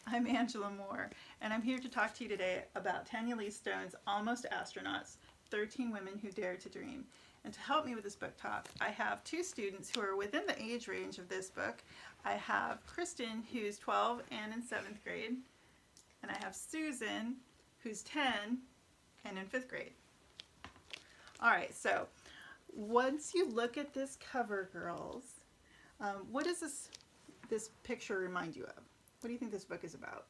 I'm Angela Moore, and I'm here to talk to you today about Tanya Lee Stone's Almost Astronauts, 13 Women Who Dare to Dream. And to help me with this book talk, I have two students who are within the age range of this book. I have Kristen, who's 12 and in 7th grade, and I have Susan, who's 10 and in 5th grade. All right, so once you look at this cover, girls, what does this picture remind you of? What do you think this book is about?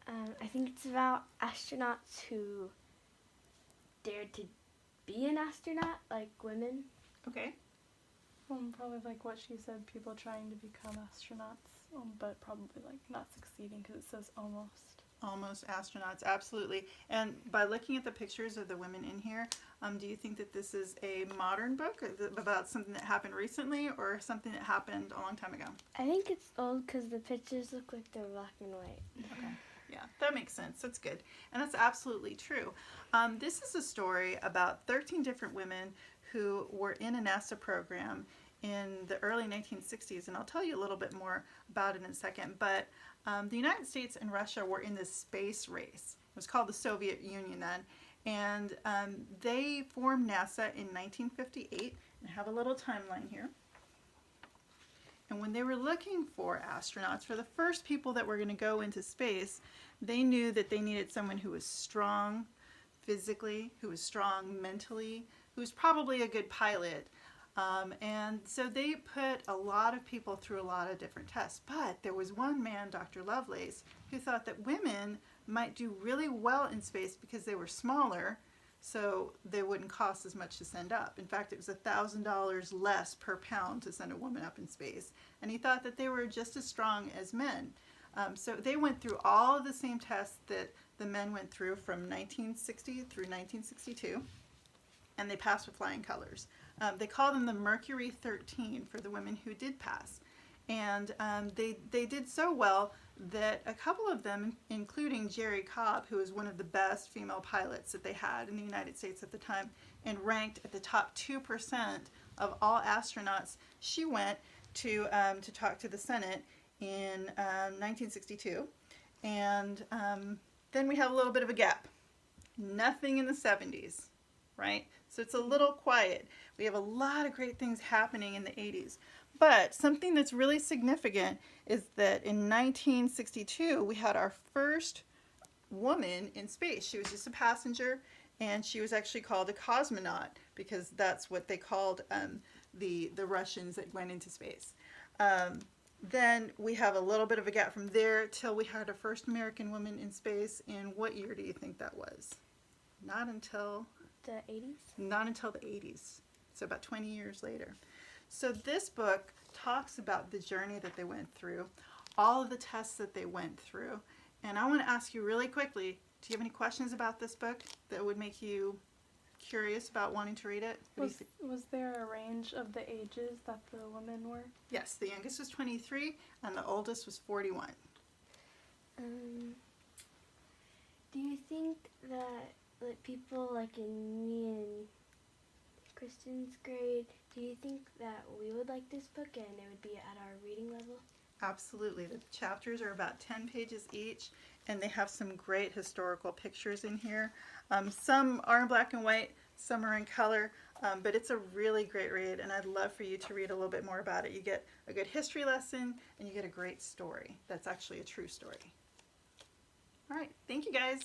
I think it's about astronauts who dared to be an astronaut, like women. Okay. Probably like what she said, people trying to become astronauts, but probably like not succeeding because it says almost. Almost astronauts, absolutely. And by looking at the pictures of the women in here, do you think that this is a modern book about something that happened recently or something that happened a long time ago? I think it's old because the pictures look like they're black and white. Okay. Yeah, that makes sense. That's good. And that's absolutely true. This is a story about 13 different women who were in a NASA program in the early 1960s, and I'll tell you a little bit more about it in a second. But the United States and Russia were in this space race. It was called the Soviet Union then, and they formed NASA in 1958. I have a little timeline here. And when they were looking for astronauts, for the first people that were going to go into space, they knew that they needed someone who was strong physically, who was strong mentally, who was probably a good pilot. And so they put a lot of people through a lot of different tests. But there was one man, Dr. Lovelace, who thought that women might do really well in space because they were smaller, so they wouldn't cost as much to send up. In fact, it was $1,000 less per pound to send a woman up in space. And he thought that they were just as strong as men. So they went through all of the same tests that the men went through from 1960 through 1962, and they passed with flying colors. They call them the Mercury 13 for the women who did pass. And they did so well that a couple of them, including Jerry Cobb, who was one of the best female pilots that they had in the United States at the time and ranked at the top 2% of all astronauts, she went to talk to the Senate in 1962. And then we have a little bit of a gap. Nothing in the 70s, right? So it's a little quiet. We have a lot of great things happening in the 80s. But something that's really significant is that in 1962, we had our first woman in space. She was just a passenger, and she was actually called a cosmonaut because that's what they called the Russians that went into space. Then we have a little bit of a gap from there till we had our first American woman in space. And what year do you think that was? Not until the 80s? Not until the 80s. So about 20 years later. So this book talks about the journey that they went through, all of the tests that they went through. And I want to ask you really quickly, do you have any questions about this book that would make you curious about wanting to read it? Was there a range of the ages that the women were? Yes, the youngest was 23 and the oldest was 41. Do you think that like people like in me and Kristen's grade, do you think that we would like this book and it would be at our reading level? Absolutely. The chapters are about 10 pages each, and they have some great historical pictures in here. Some are in black and white, some are in color, but it's a really great read, and I'd love for you to read a little bit more about it. You get a good history lesson, and you get a great story. That's actually a true story. All right. Thank you, guys.